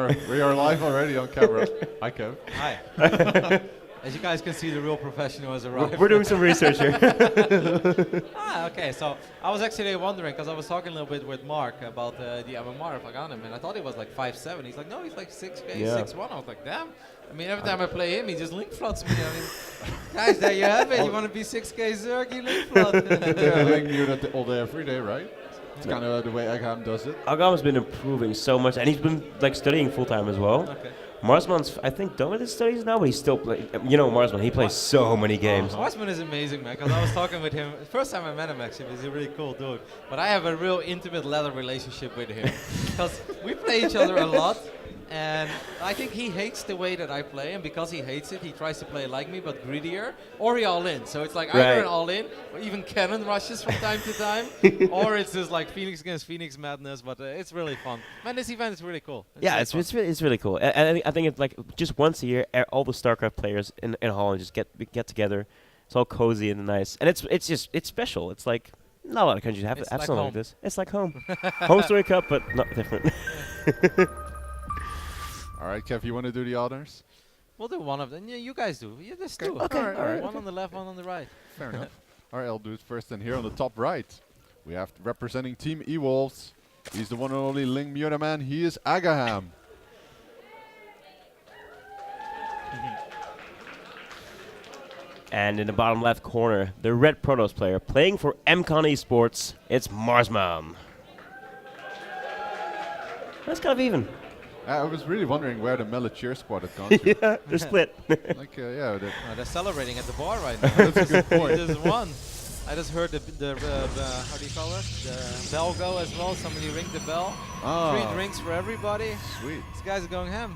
We are live already on camera. Hi, Kev. Hi. As you guys can see, the real professional has arrived. We're doing some research here. Okay. So I was actually wondering, because I was talking a little bit with Mark about the MMR of aGaham, and I thought he was like 5'7". He's like, no, he's like 6'8", Yeah. 6'1". I was like, damn. I mean, every time I play him, he just link floods me. I mean, guys, there you have it. You want to be 6K Zerg, you link flood. Yeah, like you that all day, every day, right? It's kind of the way aGaham does it. aGaham's been improving so much, and he's been like studying full time as well. Okay. Marsman's, I think, done with his studies now, but he's still playing. You know, Marsman, he plays so many games. Marsman is amazing, man, because I was talking with him. First time I met him, actually, he's a really cool dude. But I have a real intimate leather relationship with him. Because we play each other a lot, and I think he hates the way that I play, and because he hates it, he tries to play like me, but greedier, or he all-in. So it's like either an all-in, or even cannon rushes from time to time, or it's just like Phoenix against Phoenix madness, but it's really fun. Man, this event is really cool. It's really cool. And I think it's like just once a year, all the StarCraft players in Holland just get together. It's all cozy and nice, and it's special. It's like not a lot of countries have something like this. It's like home, home story cup, but not different. All right, Kev, you want to do the honors? We'll do one of them. Yeah, you guys do. Yeah, there's two. Okay. All right. One on the left, one on the right. Fair enough. All right, I'll do it first. And here on the top right, we have representing Team eWolves. He's the one and only Ling Muna man. He is aGaham. And in the bottom left corner, the red Protoss player playing for MCon Esports, it's Marsman. That's kind of even. I was really wondering where the Mellow Cheer squad had gone to. Yeah, they're split. Like, yeah. They're celebrating at the bar right now. That's a good point. They just won. I just heard the how do you call it? The bell go as well. Somebody ring the bell. Oh, 3 drinks for everybody. sweet. These guys are going ham.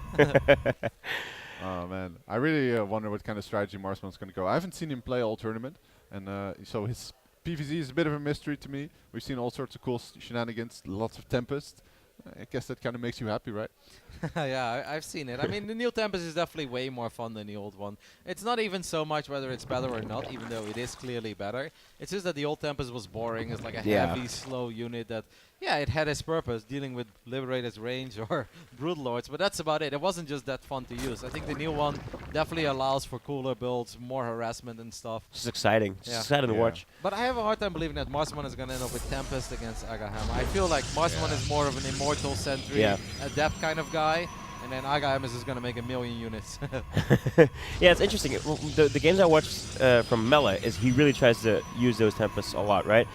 Oh, man. I really wonder what kind of strategy Marsman's going to go. I haven't seen him play all tournament, and so his PvZ is a bit of a mystery to me. We've seen all sorts of cool shenanigans, lots of Tempest. I guess that kind of makes you happy, right? Yeah, I've seen it. I mean, the new Tempest is definitely way more fun than the old one. It's not even so much whether it's better or not, even though it is clearly better. It's just that the old Tempest was boring. It's like a heavy, slow unit that, yeah, it had its purpose, dealing with Liberators range or Brood Lords, but that's about it. It wasn't just that fun to use. I think the new one definitely allows for cooler builds, more harassment and stuff. It's exciting. It's exciting to watch. But I have a hard time believing that Marsman is going to end up with Tempest against aGaham. I feel like Marsman is more of an Immortal Sentry, Adept kind of guy, and then aGaham is just going to make 1,000,000 units. Yeah, it's interesting. The games I watched from Mela is he really tries to use those Tempests a lot, right?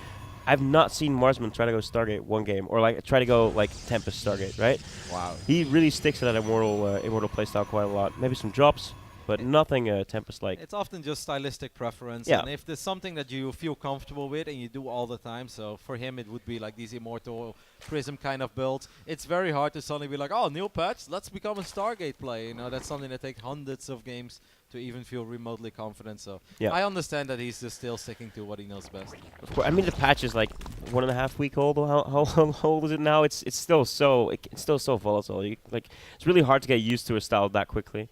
I've not seen Marsman try to go Stargate one game, or like try to go like Tempest Stargate, right? Wow. He really sticks to that Immortal playstyle quite a lot. Maybe some drops, but nothing Tempest-like. It's often just stylistic preference, Yeah. and if there's something that you feel comfortable with and you do all the time, so for him it would be like these Immortal Prism kind of builds. It's very hard to suddenly be like, oh, new patch, let's become a Stargate player. You know, that's something that takes hundreds of games to even feel remotely confident. So Yeah. I understand that he's just still sticking to what he knows best. Of course, I mean the patch is like 1.5 week old. How old is it now? It's still so volatile. It's really hard to get used to a style that quickly,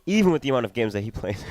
even with the amount of games that he plays.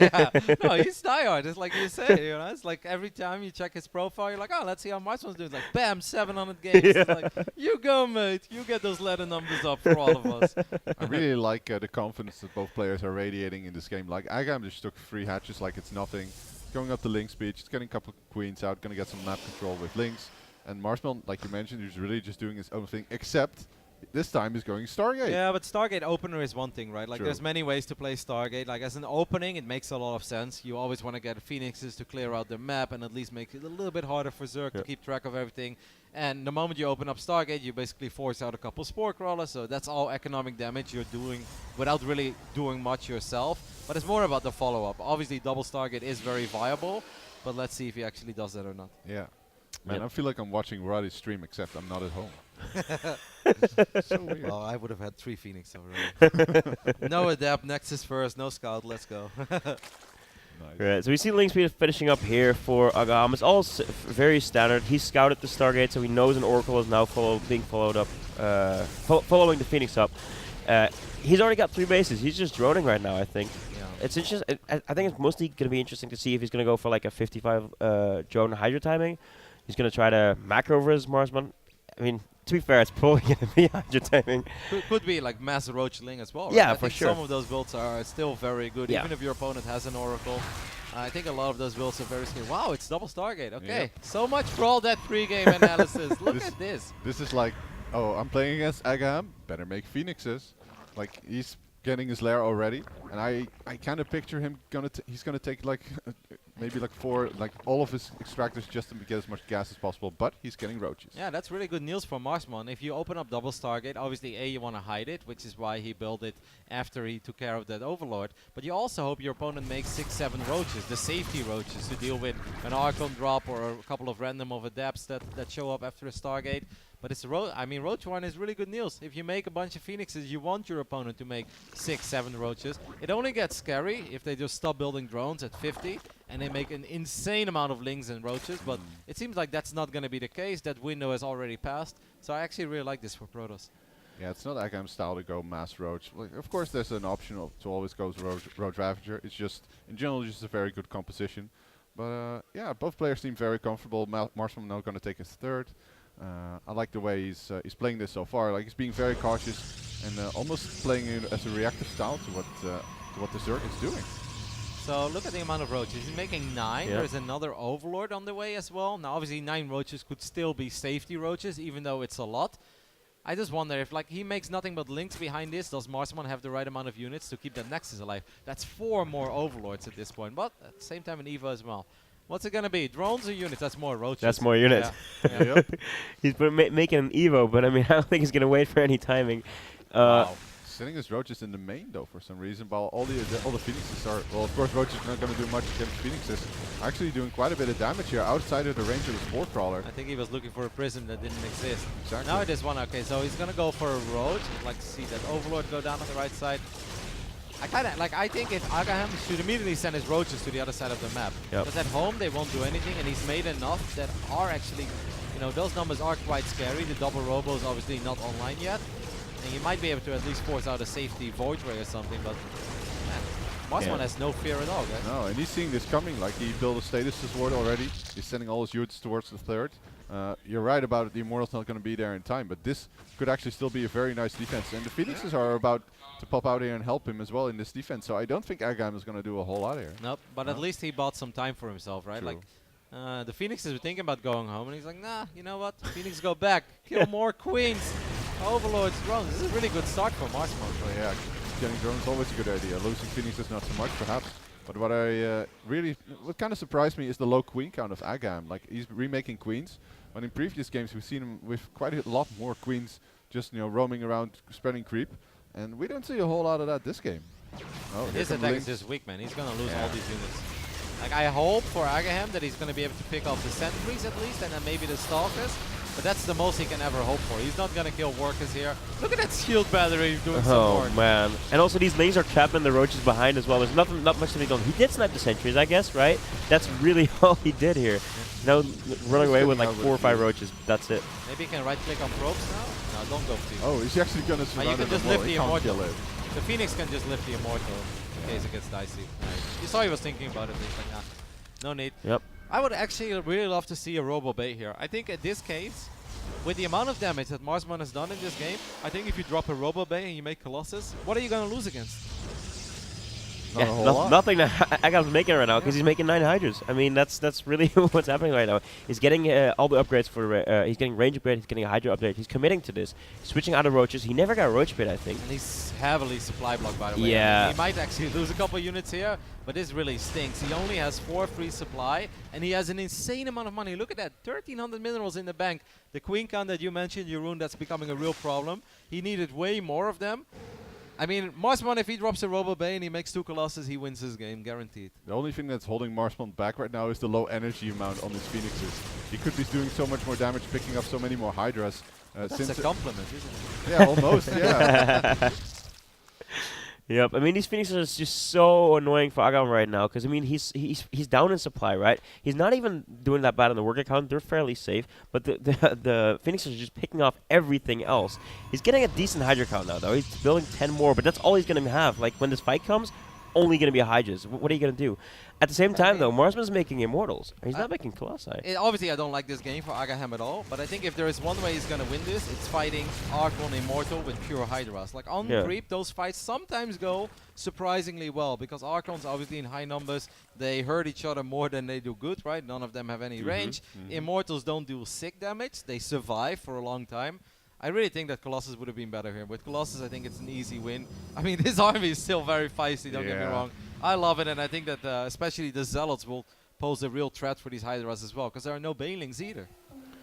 Yeah. No, he's diehard. It's like you say, you know. It's like every time you check his profile, you're like, oh, let's see how Marsman's doing. It's like, bam, 700 games. It's like, you go, mate. You get those ladder numbers up for all of us. I really like the confidence that both players are radiating in this game. Like, aGaham just took 3 hatches like it's nothing. Going up the Link speed, just getting a couple of queens out, going to get some map control with Links. And Marsman, like you mentioned, he's really just doing his own thing, except this time he's going Stargate. Yeah, but Stargate opener is one thing, right? Like, True. there's many ways to play Stargate. Like, as an opening, it makes a lot of sense. You always want to get Phoenixes to clear out the map and at least make it a little bit harder for Zerg to keep track of everything. And the moment you open up Stargate, you basically force out a couple Spore Crawlers, so that's all economic damage you're doing without really doing much yourself. But it's more about the follow-up. Obviously, double Stargate is very viable, but let's see if he actually does that or not. Yeah. Man, I feel like I'm watching Roddy's stream, except I'm not at home. So weird. Well, I would have had 3 Phoenix already. No Adept, Nexus first, no Scout, let's go. Nice. Right, so we see Link Speed finishing up here for aGaham. It's all very standard. He scouted the Stargate, so he knows an Oracle is now being followed up, following the Phoenix up. He's already got 3 bases. He's just droning right now, I think. Yeah. It's interesting. I think it's mostly going to be interesting to see if he's going to go for like a 55 drone Hydra timing. He's going to try to macro over his Marsman. I mean, to be fair, it's probably going to be Hydra timing. Could be like mass Roach Ling as well. Right? Yeah, I for think sure. some of those builds are still very good, Yeah. even if your opponent has an Oracle. I think a lot of those builds are very scary. Wow, it's double Stargate. Okay, Yep. so much for all that pre-game analysis. Look at this. This is like, oh, I'm playing against aGaham, better make Phoenixes. Like, he's getting his lair already, and I kind of picture him he's gonna take like maybe like 4, like all of his extractors just to get as much gas as possible, but he's getting roaches. Yeah, that's really good news for Marsman. If you open up double Stargate, obviously you want to hide it, which is why he built it after he took care of that Overlord. But you also hope your opponent makes 6, 7 roaches, the safety roaches, to deal with an Archon drop or a couple of random of adapts that show up after a Stargate. But it's Roach 1 is really good news. If you make a bunch of Phoenixes, you want your opponent to make 6, 7 roaches. It only gets scary if they just stop building drones at 50 and they make an insane amount of Lings and Roaches. But it seems like that's not going to be the case. That window has already passed. So I actually really like this for Protoss. Yeah, it's not aGaham style to go mass roach. Like, of course, there's an option to always go roach Ravager. It's just, in general, just a very good composition. But yeah, both players seem very comfortable. Marsman now going to take his third. I like the way he's playing this so far. Like, he's being very cautious and almost playing it as a reactive style to what the Zerg is doing. So look at the amount of roaches. He's making 9. Yeah. There's another Overlord on the way as well. Now, obviously, 9 roaches could still be safety roaches, even though it's a lot. I just wonder if, like, he makes nothing but links behind this. Does Marsman have the right amount of units to keep that Nexus alive? That's 4 more Overlords at this point, but at the same time an EVA as well. What's it gonna be? Drones or units? That's more roaches. That's more units. Yeah. Yeah. He's making an Evo, but I mean, I don't think he's going to wait for any timing. Wow. Sending his roaches in the main though for some reason, while all the Phoenixes are, well, of course roaches are not going to do much against Phoenixes. Actually doing quite a bit of damage here outside of the range of the Spore Crawler. I think he was looking for a prism that didn't exist. Exactly. Now it is one. Okay, so he's gonna go for a roach. I'd like to see that Overlord go down on the right side. I think if aGaham should immediately send his roaches to the other side of the map. Yep. Because at home they won't do anything, and he's made enough that are actually, those numbers are quite scary. The double robo is obviously not online yet. And you might be able to at least force out a safety Void Ray or something, but man, Marsman has no fear at all, guys. No, and he's seeing this coming. Like, he built a status sword already. He's sending all his units towards the third. You're right about it, the Immortal's not going to be there in time, but this could actually still be a very nice defense. And the Phoenixes are about to pop out here and help him as well in this defense, so I don't think aGaham is going to do a whole lot here. Nope, but at least he bought some time for himself, right? True. Like, the Phoenixes were thinking about going home, and he's like, nah, you know what? Phoenix go back, kill more queens, Overlords, drones. This is a really good start for Marsman. Oh yeah, getting drones is always a good idea. Losing Phoenixes not so much, perhaps. But what what kind of surprised me is the low queen count of aGaham. Like, he's remaking queens, but in previous games we've seen him with quite a lot more queens just roaming around, spreading creep, and we don't see a whole lot of that this game. Oh, His attack is just weak, man. He's gonna lose all these units. Like, I hope for aGaham that he's gonna be able to pick off the sentries at least, and then maybe the stalkers. But that's the most he can ever hope for. He's not gonna kill workers here. Look at that shield battery doing some work. Oh man! And also these lanes are trapping the roaches behind as well. There's not much to be done. He did snipe the sentries, I guess, right? That's really all he did here. Running away with like 4 or 5 roaches. That's it. Maybe he can right-click on probes now. No, don't go to. Oh, he's actually gonna survive. You can just lift the Immortal. Kill it. The Phoenix can just lift the Immortal in case it gets dicey. You saw he was thinking about it. He's like, nah, no need. Yep. I would actually really love to see a Robo Bay here. I think in this case, with the amount of damage that Marsman has done in this game, I think if you drop a Robo Bay and you make Colossus, what are you going to lose against? Not a whole lot. Nothing that aGaham's making right now because he's making 9 Hydras. I mean, that's really what's happening right now. He's getting all the upgrades for. He's getting range upgrade. He's getting a Hydra upgrade. He's committing to this. Switching out of roaches. He never got roach pit, I think. And he's heavily supply blocked, by the way. Yeah. I mean, he might actually lose a couple units here, but this really stinks. He only has 4 free supply, and he has an insane amount of money. Look at that, 1,300 minerals in the bank. The queen count that you mentioned, Jeroen, that's becoming a real problem. He needed way more of them. I mean, Marsman, if he drops a Robo Bay and he makes 2 Colossus, he wins his game, guaranteed. The only thing that's holding Marsman back right now is the low energy amount on his Phoenixes. He could be doing so much more damage, picking up so many more Hydras. That's a compliment, isn't it? Yeah, almost, yeah. Yep. I mean, these Phoenixes are just so annoying for aGaham right now because I mean he's down in supply, right? He's not even doing that bad on the work account. They're fairly safe, but the Phoenixes are just picking off everything else. He's getting a decent Hydra count now, though. He's building 10 more, but that's all he's gonna have. Like when this fight comes, only going to be Hydras. What are you going to do? At the same time, though, Marsman's making Immortals. He's not making Colossi. Obviously, I don't like this game for aGaham at all, but I think if there is one way he's going to win this, it's fighting Archon Immortal with pure Hydras. Like on creep, those fights sometimes go surprisingly well, because Archons obviously in high numbers, they hurt each other more than they do good, right? None of them have any range. Immortals don't do sick damage. They survive for a long time. I really think that Colossus would have been better here. With Colossus, I think it's an easy win. I mean, this army is still very feisty, don't get me wrong. I love it, and I think that especially the Zealots will pose a real threat for these Hydras as well, because there are no Banelings either.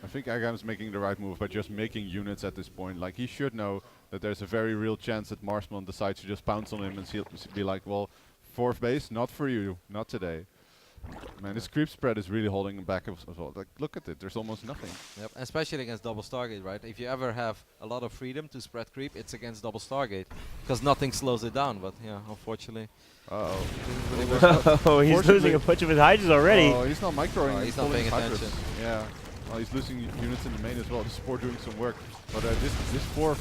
I think aGaham's making the right move by just making units at this point. Like, he should know that there's a very real chance that Marsman decides to just pounce on him and be like, well, 4th base, not for you, not today. Man, this creep spread is really holding him back as well. Like, look at it, there's almost nothing. Yep, especially against double Stargate, right? If you ever have a lot of freedom to spread creep, it's against double Stargate, because nothing slows it down. But yeah, unfortunately. Oh, he's losing a bunch of his Hydras already. Oh, he's not microing. He's not paying attention. Yeah. Well, he's losing units in the main as well. The support doing some work, but this 4th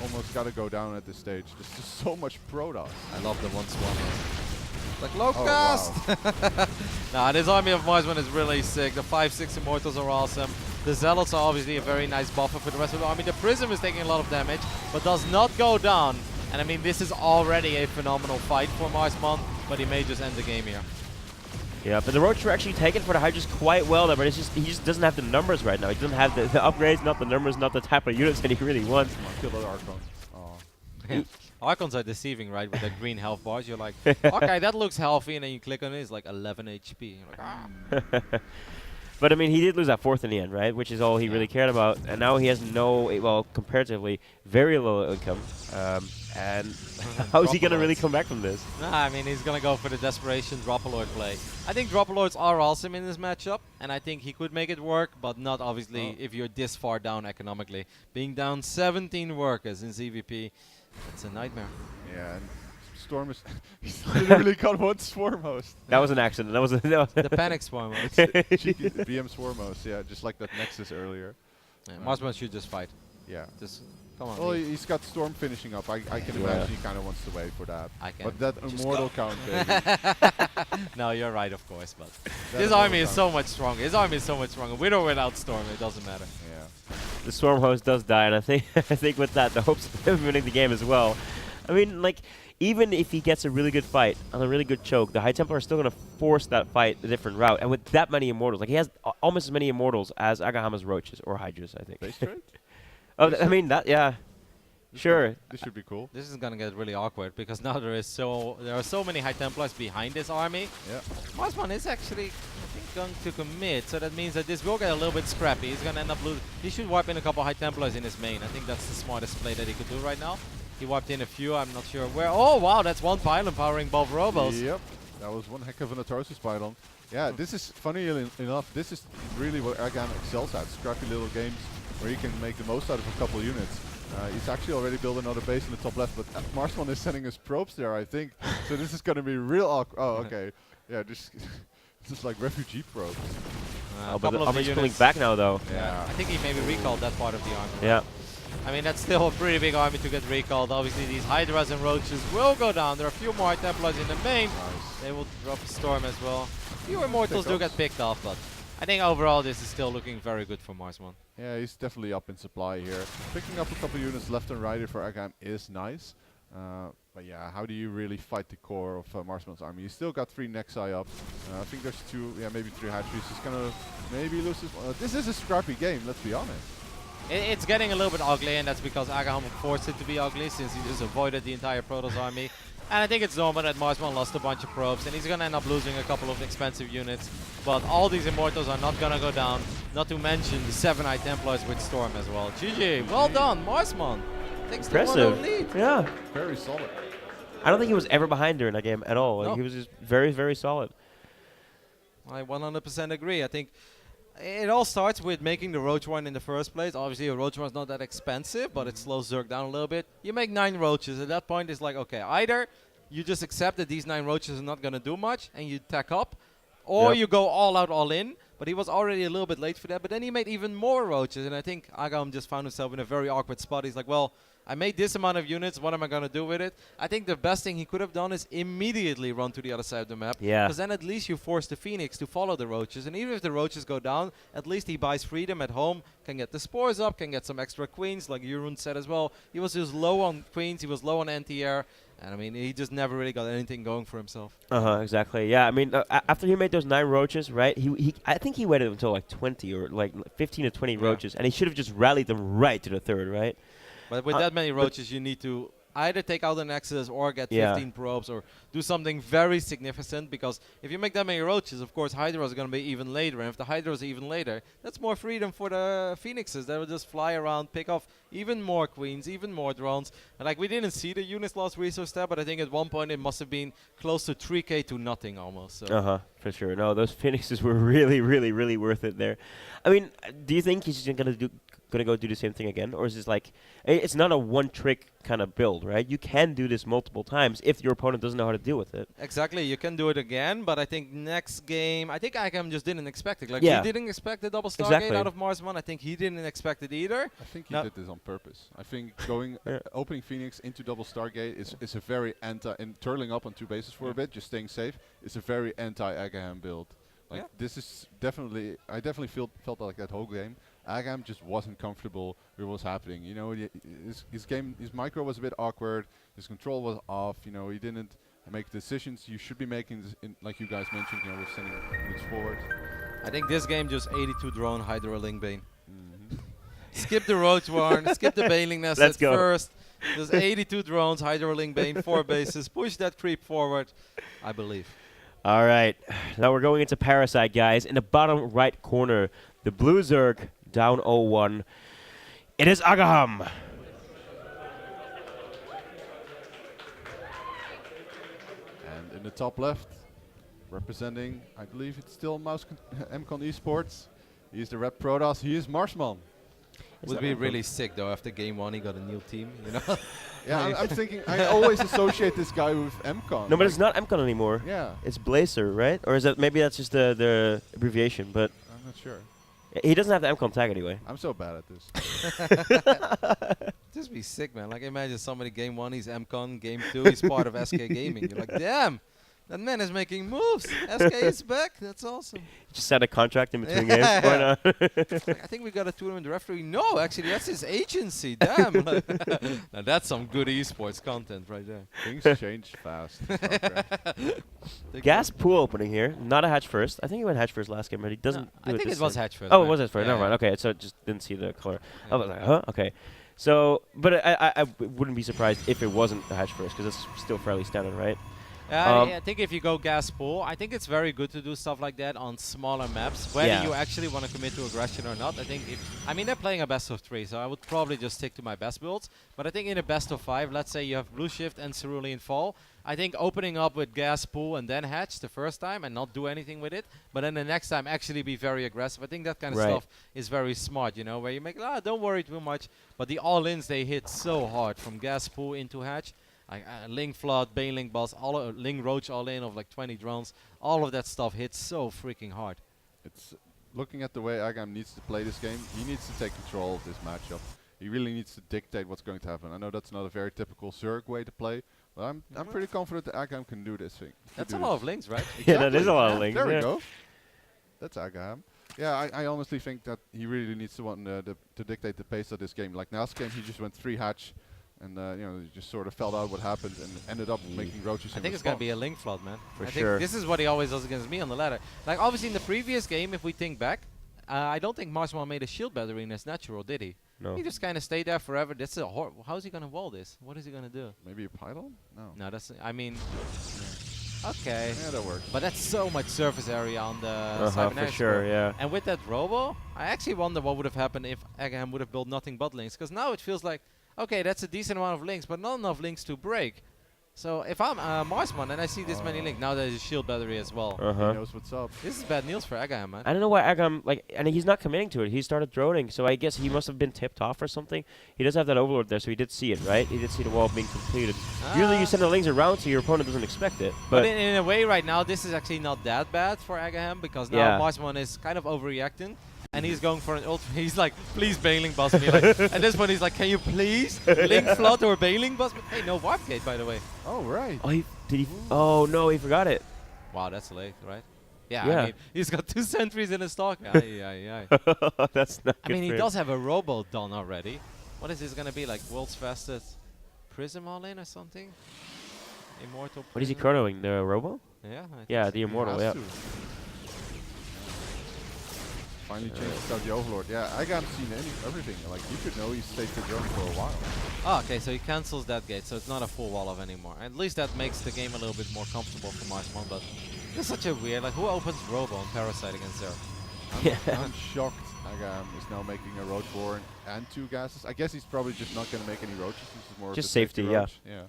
almost got to go down at this stage. There's just so much Protoss. I love the one swan. Like Locust! Oh, wow. Nah, this army of Marsman is really sick. The 5/6 Immortals are awesome. The Zealots are obviously a very nice buffer for the rest of the army. The Prism is taking a lot of damage, but does not go down. And I mean, this is already a phenomenal fight for Marsman, but he may just end the game here. Yeah, but the Roach are actually taken for the Hydras quite well there, but it's just he just doesn't have the numbers right now. He doesn't have the upgrades, not the numbers, not the type of units that he really wants. Kill the Archon. Yeah. Archons are deceiving, right? With the green health bars, you're like, okay, that looks healthy, and then you click on it, it's like 11 HP. You're like, ah. But I mean, he did lose that 4th in the end, right? Which is all he really cared about, and now he has well, comparatively, very low income. And how is he going to really come back from this? Nah, I mean, he's going to go for the desperation Dropalord play. I think Dropalords are awesome in this matchup, and I think he could make it work, but not obviously if you're this far down economically. Being down 17 workers in ZVP, it's a nightmare. Yeah, and Storm is... he's literally got one Swarm host. That was an accident. That was the Panic Swarm host. Cheeky BM Swarm host, yeah, just like that Nexus earlier. Yeah, Marsman should just fight. Yeah. Just come on. Well, he's got Storm finishing up. I can imagine he kind of wants to wait for that. But that Immortal count, baby. No, you're right, of course. But this army is so much stronger. His army is so much stronger. With or without Storm, it doesn't matter. Yeah. The Storm host does die, and I think with that, the hopes of him winning the game as well. I mean, like, even if he gets a really good fight on a really good choke, the High Templar are still going to force that fight a different route. And with that many Immortals, like he has almost as many Immortals as aGaham has Roaches or Hydras, I think. Base trade? I mean, that, yeah. Sure. This should be cool. This is gonna get really awkward because now there are so many High Templars behind this army. Yeah. Marsman is actually, I think, going to commit, so that means that this will get a little bit scrappy. He's gonna end up losing. He should wipe in a couple High Templars in his main. I think that's the smartest play that he could do right now. He wiped in a few. I'm not sure where. Oh wow, that's one pylon powering both Robos. Yep. That was one heck of an Atrocis pylon. Yeah, this is funny enough. This is really what aGaham excels at. Scrappy little games where he can make the most out of a couple units. He's actually already built another base in the top left, but Marsman is sending his probes there, I think. So this is going to be real awkward. Oh, okay. Yeah, just like refugee probes. But the army's pulling back now, though. Yeah. I think he maybe recalled that part of the army. Yeah. I mean, that's still a pretty big army to get recalled. Obviously, these Hydras and Roaches will go down. There are a few more Templars in the main. Nice. They They will drop a Storm as well. Few Immortals do get picked off, but I think overall this is still looking very good for Marsman. Yeah, he's definitely up in supply here. Picking up a couple units left and right for aGaham is nice. But yeah, how do you really fight the core of Marsman's army? He's still got 3 Nexi up. I think there's 2, yeah, maybe 3 hatcheries. He's gonna maybe lose this one. This is a scrappy game, let's be honest. It's getting a little bit ugly, and that's because aGaham forced it to be ugly since he just avoided the entire Protoss army. And I think it's normal that Marsman lost a bunch of probes, and he's going to end up losing a couple of expensive units. But all these Immortals are not going to go down, not to mention the 7 High Templars with Storm as well. GG, well done, Marsman. Takes the 1-0 lead. Yeah. Very solid. I don't think he was ever behind during that game at all. Like, No. he was just very, very solid. I 100% agree. I think it all starts with making the Roach one in the first place. Obviously, a Roach one is not that expensive, but it slows Zerg down a little bit. You make 9 Roaches. At that point, it's like, okay, either you just accept that these 9 Roaches are not going to do much, and you tack up, or you go all out, all in. But he was already a little bit late for that. But then he made even more Roaches, and I think aGaham just found himself in a very awkward spot. He's like, well, I made this amount of units. What am I going to do with it? I think the best thing he could have done is immediately run to the other side of the map. Yeah. Because then at least you force the Phoenix to follow the roaches. And even if the roaches go down, at least he buys freedom at home, can get the spores up, can get some extra queens, like Jeroen said as well. He was just low on queens. He was low on anti-air. And I mean, he just never really got anything going for himself. Exactly. Yeah, I mean, after he made those 9 roaches, right? I think he waited until like 20 or like 15 to 20 roaches, and he should have just rallied them right to the 3rd, right? But with that many roaches, you need to either take out the Nexus or get 15 probes or do something very significant, because if you make that many roaches, of course, Hydras are going to be even later. And if the Hydras are even later, that's more freedom for the Phoenixes. They will just fly around, pick off even more queens, even more drones. And like, we didn't see the units lost resource tab, but I think at one point it must have been close to 3k to nothing almost. So. For sure. No, those Phoenixes were really, really, really worth it there. I mean, do you think he's just going to go do the same thing again? Or is this like, it's not a one-trick kind of build, right? You can do this multiple times if your opponent doesn't know how to deal with it. Exactly, you can do it again, but I think next game, I think aGaham just didn't expect it. Like, he didn't expect the double Stargate out of Marsman. I think he didn't expect it either. I think he did this on purpose. I think going opening Phoenix into double Stargate is a very and turtling up on 2 bases for a bit, just staying safe, is a very anti-aGaham build. Like, this is definitely, I definitely felt like that whole game. aGaham just wasn't comfortable with what was happening. You know, his micro was a bit awkward. His control was off. You know, he didn't make decisions you should be making, like you guys mentioned. You know, with sending units forward. I think this game just 82 drone Hydra Link Bane. Skip the Roach Warren, skip the Baneling Nest at first. There's 82 drones, Hydra Link Bane, 4 bases. Push that creep forward, I believe. All right, now we're going into Parasite, guys. In the bottom right corner, the Blue Zerg down 0-1. It is aGaham. And in the top left, representing, I believe it's still MCon Esports. He's the Red Protoss. He is Marsman. Would be really sick though. After game 1, he got a new team. You know. Yeah, I'm thinking. I always associate this guy with MCon. No, but it's not MCon anymore. Yeah, it's Blazer, right? Or is that maybe that's just the abbreviation? But I'm not sure. He doesn't have the MCon tag anyway. I'm so bad at this. Just be sick, man. Like, imagine somebody game 1, he's MCon, game 2, he's part of SK Gaming. You're like, damn. That man is making moves. SK is back. That's awesome. Just signed a contract in between games. Why not? I think we got a tournament referee. No, actually, that's his agency. Damn. Now that's some good esports content right there. Things change fast. Gas pool opening here. Not a hatch first. I think he went hatch first last game, but he doesn't. I think it was hatch first. Oh, it was hatch first. Never mind. Okay, so just didn't see the color. I was like, huh? Okay. So, but I wouldn't be surprised if it wasn't a hatch first, because it's still fairly standard, right? I think if you go gas pool, I think it's very good to do stuff like that on smaller maps, whether you actually want to commit to aggression or not. I think I mean, they're playing a best of 3, so I would probably just stick to my best builds. But I think in a best of 5, let's say you have Blue Shift and Cerulean Fall, I think opening up with gas pool and then hatch the first time and not do anything with it, but then the next time actually be very aggressive. I think that kind of stuff is very smart, you know, where you make, don't worry too much, but the all-ins, they hit so hard from gas pool into hatch. Like Ling Flood, Baneling Boss, Ling Roach all in of like 20 drones. All of that stuff hits so freaking hard. It's looking at the way aGaham needs to play this game. He needs to take control of this matchup. He really needs to dictate what's going to happen. I know that's not a very typical Zerg way to play, but I'm pretty confident that aGaham can do this thing. That's a lot of links, right? Exactly. Yeah, that is a lot of links. There we go. That's aGaham. Yeah, I honestly think that he really needs to want to dictate the pace of this game. Like last game, he just went 3 hatch. And you know, just sort of felt out what happened and ended up making roaches. I think it's gonna be a Link Flood, man. For I sure. think this is what he always does against me on the ladder. Like obviously in the previous game, if we think back, I don't think Marsman made a shield battery in his natural, did he? No. He just kind of stayed there forever. That's a how is he gonna wall this? What is he gonna do? Maybe a pylon? No. No, that's. I mean. Okay. Yeah, that works. But that's so much surface area on the for sure, yeah. And with that Robo, I actually wonder what would have happened if aGaham would have built nothing but links. Because now it feels like, okay, that's a decent amount of links, but not enough links to break. So if I'm Marsman and I see this many links, now there's a shield battery as well. He knows what's up. This is bad news for aGaham, man. I don't know why aGaham, like, and he's not committing to it. He started droning, so I guess he must have been tipped off or something. He does have that overlord there, so he did see it, right? He did see the wall being completed. Usually you send the links around so your opponent doesn't expect it. But in a way right now, this is actually not that bad for aGaham because now Marsman is kind of overreacting. And he's going for an ult. He's like, please Baneling bust me. Like, at this point, he's like, can you please Link Flood or Baneling bust me? Hey, no Warp Gate, by the way. Oh, right. Oh, did he? Oh no, he forgot it. Wow, that's late, right? Yeah, Yeah. I mean, he's got 2 sentries in his stock. Aye, aye. That's not I good mean, he for him. does have a Robo done already. What is this going to be, like world's fastest Prism all-in or something? Immortal What is he Prism? chronoing? The Robo? Yeah, I think Yeah, so. the Immortal, yeah. Finally changed out the Overlord. Yeah, aGaham seen everything. Like, you could know he's stayed the drone for a while. Oh, okay, so he cancels that gate, so it's not a full wall of anymore. At least that makes the game a little bit more comfortable for Marsman, but it's such a weird, like, who opens Robo and Parasite against Zero? I'm shocked aGaham is now making a Roachborn and 2 gases. I guess he's probably just not going to make any Roaches. This is more Just of a safety safety, yeah. roach. Yeah.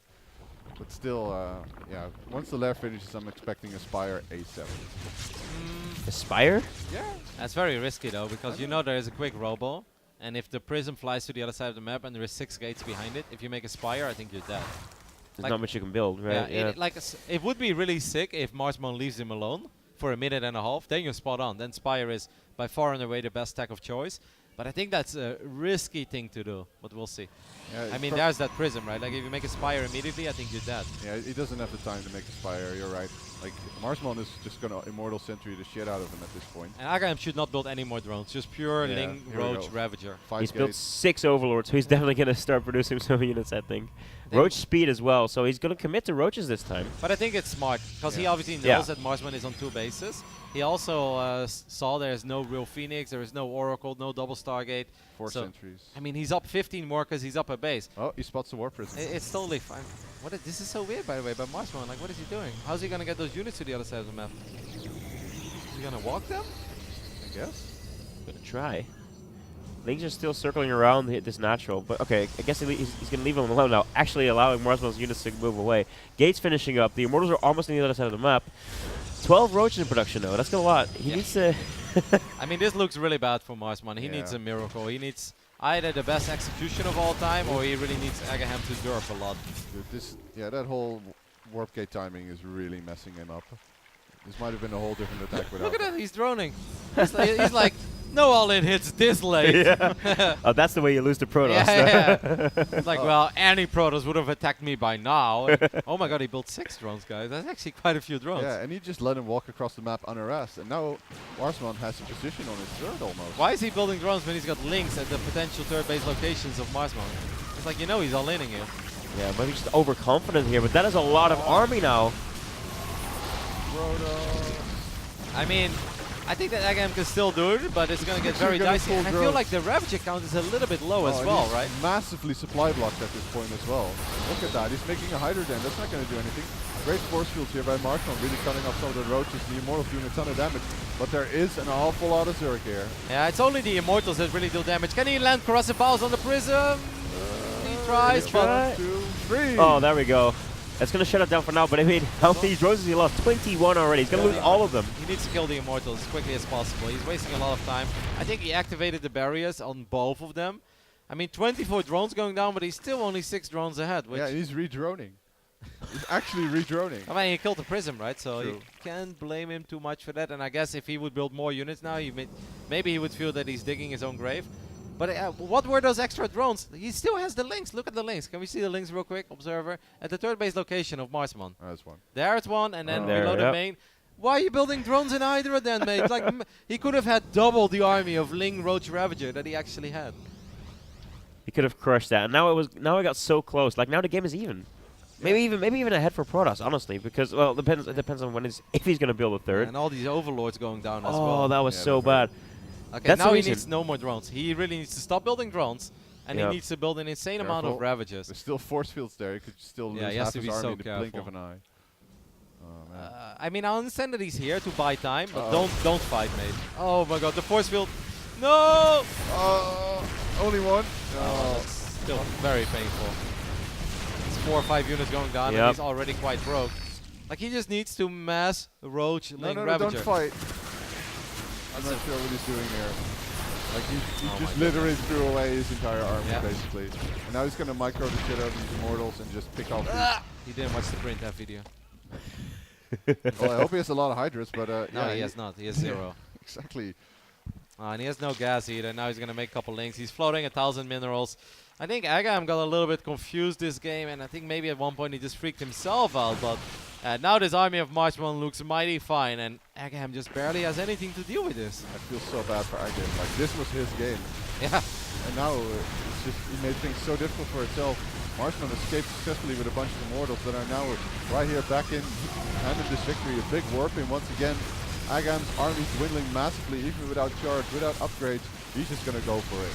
But still, yeah, once the lair finishes, I'm expecting a Spire A7. Aspire? Yeah. That's very risky though, because you know there is a quick Robo, and if the Prism flies to the other side of the map and there is 6 gates behind it, if you make a Spire, I think you're dead. There's Like- not much you can build, right? Yeah, it would be really sick if Marsman leaves him alone for a minute and a half. Then you're spot on. Then Spire is by far and away the best tech of choice. But I think that's a risky thing to do. But we'll see. Yeah, I mean, there's that Prism, right? Like if you make a Spire immediately, I think you're dead. Yeah, he doesn't have the time to make a Spire, you're right. Like, Marsman is just going to Immortal Sentry the shit out of him at this point. And aGaham should not build any more drones. Just pure Yeah, Ling, here we Roach, go. Ravager. 5 He's built gates. 6 Overlords, so he's definitely going to start producing some units, I think. Then- Roach speed as well, so he's going to commit to Roaches this time. But I think it's smart, because he Yeah. obviously knows Yeah. that Marsman is on 2 bases. He also saw there's no real Phoenix, there is no Oracle, no double Stargate. 4 so- sentries. I mean, he's up 15 more because he's up a base. Oh, he spots the Warp Prism. It's totally fine. This is so weird, by the way, but Marsman, like, what is he doing? How's he gonna get those units to the other side of the map? Is he gonna walk them? I guess. Gonna try. Lings are still circling around this natural, but okay, I guess he's going to leave him alone now, actually allowing Marsman's units to move away. Gates finishing up. The Immortals are almost on the other side of the map. 12 Roaches in production, though. That's a lot. He Yeah. needs to... I mean, this looks really bad for Marsman. He Yeah. needs a miracle. He needs either the best execution of all time, or he really needs aGaham to derp a lot. Dude, yeah, that whole Warp Gate timing is really messing him up. This might have been a whole different attack without. Look at that, he's droning. He's like, no all-in hits this late. yeah. Oh, that's the way you lose to Protoss. Yeah. It's like, well, any Protoss would have attacked me by now. And oh my god, he built 6 drones, guys. That's actually quite a few drones. Yeah, and he just let him walk across the map unharassed. And now Marsman has a position on his third almost. Why is he building drones when he's got links at the potential third base locations of Marsman? It's like, you know he's all-inning it. Yeah, maybe just overconfident here, but that is a lot of army now. I mean, I think that aGaham can still do it, but it's going to get very gonna dicey. pull And I feel drones. like the Ravager count is a little bit low as and well, he's right? Massively supply blocked at this point as well. Look at that, he's making a Hydra Den. That's not going to do anything. Great force fields here by Marsman, really cutting off some of the Roaches. The Immortals doing a ton of damage, but there is an awful lot of Zerg here. Yeah, it's only the Immortals that really do damage. Can he land corrosive balls on the Prism? He tries, but... 1, 2, 3. Oh, there we go. That's going to shut it down for now, but I mean, how many drones has he lost? 21 already. He's going to lose all of them. He needs to kill the Immortals as quickly as possible. He's wasting a lot of time. I think he activated the barriers on both of them. I mean, 24 drones going down, but he's still only 6 drones ahead. Which Yeah, he's redroning. He's actually redroning. I mean, he killed the Prism, right? So you True. can't blame him too much for that. And I guess if he would build more units now, maybe he would feel that he's digging his own grave. But what were those extra drones? He still has the links. Look at the links. Can we see the links real quick? Observer. At the third base location of Marsman. That's one. There's one, and then There, below the yep. main. Why are you building drones in Hydra then, mate? Like, he could have had double the army of Ling, Roach, Ravager that he actually had. He could have crushed that. And now it got so close. Like now the game is even. Maybe even ahead for Protoss, honestly, because well, it depends on if he's going to build a third. And all these overlords going down as Oh, well. that was Yeah, so they're bad. Okay, That's the now he reason. needs no more drones. He really needs to stop building drones, and Yep. he needs to build an insane amount of Careful. Ravagers. There's still force fields there. He could still Yeah, lose he has half to his be army so in the blink of careful. an eye. Oh, man. I mean, I understand that he's here to buy time, but Uh-oh. don't fight, mate. Oh my god, the force field. No! Only one. Oh, that's still very painful. It's 4 or 5 units going down, and Yep. he's already quite broke. Like, he just needs to mass Roach, No, Ling, no, Ravager. don't fight. I'm not sure what he's doing here. Like he Oh just my literally threw away his entire army, Yeah. basically. And now he's gonna micro the shit out of these Immortals and just pick off He didn't watch the print that video. these. Well, I hope he has a lot of Hydras, but No, yeah, he has not. He has 0. exactly. And he has no gas either. Now he's going to make a couple links. He's floating 1,000 minerals. I think aGaham got a little bit confused this game, and I think maybe at one point he just freaked himself out. But now this army of Marsman looks mighty fine, and aGaham just barely has anything to deal with this. I feel so bad for aGaham. Like, this was his game. Yeah. And now it's just, he made things so difficult for himself. Marsman escaped successfully with a bunch of immortals that are now right here back in, handed this victory. A big warping once again. aGaham's army dwindling massively, even without charge, without upgrades. He's just going to go for it.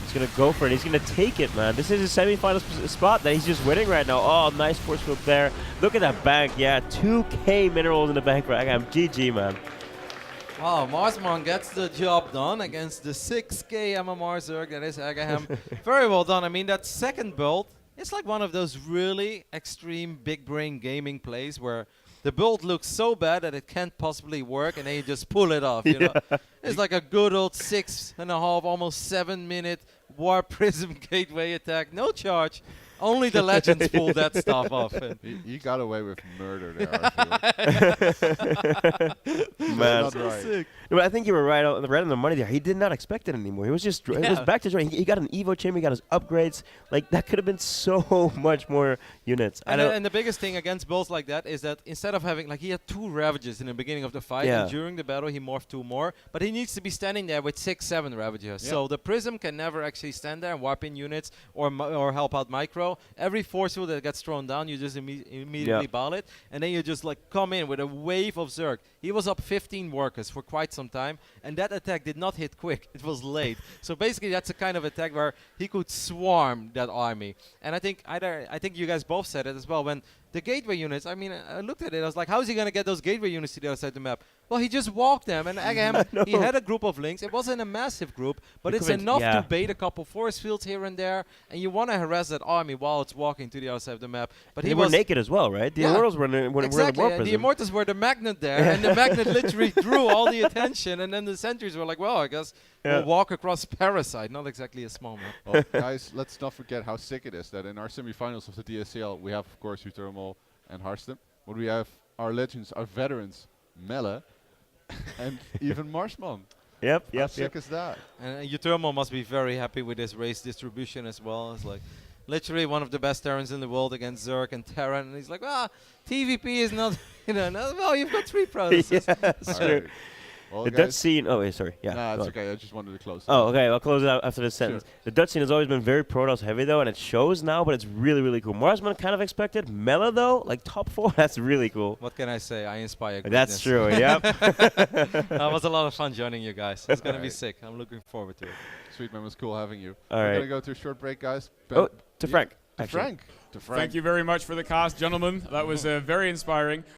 He's going to go for it. He's going to take it, man. This is his semi-final spot that he's just winning right now. Oh, nice force field there. Look at that bank. Yeah, 2k minerals in the bank for aGaham. GG, man. Wow, Marsman gets the job done against the 6k MMR Zerg. That is aGaham. Very well done. I mean, that second build, it's like one of those really extreme big brain gaming plays where the build looks so bad that it can't possibly work, and then you just pull it off. You know, it's like a good old 6.5, almost 7 minute Warp Prism Gateway attack, no charge. Only the legends pull that stuff off. He got away with murder there, I feel. Man, Not right. Sick. No, but I think you were right on the money there. He did not expect it anymore. He was just it was back to drawing. He got an Evo chamber, he got his upgrades. Like, that could have been so much more units. And the biggest thing against builds like that is that instead of having, like, he had 2 Ravages in the beginning of the fight, and during the battle he morphed 2 more, but he needs to be standing there with 6-7 Ravagers. So the Prism can never actually stand there and warp in units or help out micro. Every force field that gets thrown down, you just immediately ball it, and then you just like come in with a wave of Zerg. He was up 15 workers for quite some time, and that attack did not hit quick. It was late. So basically, that's a kind of attack where he could swarm that army. And I think you guys both said it as well. When the gateway units, I mean, I looked at it, I was like, how is he going to get those gateway units to the other side of the map? Well, he just walked them, and aGaham, he had a group of links. It wasn't a massive group, but it's enough to bait a couple force fields here and there, and you want to harass that army while it's walking to the other side of the map. But they were naked as well, right? The Immortals were the Warp Prism. The Immortals were the magnet there, and the magnet literally drew all the attention, and then the sentries were like, well, I guess we'll walk across Parasite. Not exactly a small map. Well, guys, let's not forget how sick it is that in our semifinals of the DSCL, we have, of course, Uthermal and Harstem, but we have our legends, our veterans, Melle, and even Marsman. How sick is that? And Uthermal must be very happy with this race distribution as well. It's like literally one of the best Terrans in the world against Zerg and Terran, and he's like, TVP is not, well, you've got 3 processes. That's true. Well, the Dutch scene. Oh, wait, sorry. Yeah. Nah, it's okay. I just wanted to close. Oh, okay. I'll close it out after this sentence. Sure. The Dutch scene has always been very Protoss heavy, though, and it shows now, but it's really, really cool. Marsman kind of expected. Melle, though, like top 4, that's really cool. What can I say? I inspire greatness. That's true, yep. That was a lot of fun joining you guys. It's going to be sick. I'm looking forward to it. Sweet, man. It was cool having you. All We're right. going to go to a short break, guys. To Frank. To Frank. Thank you very much for the cast, gentlemen. That was very inspiring.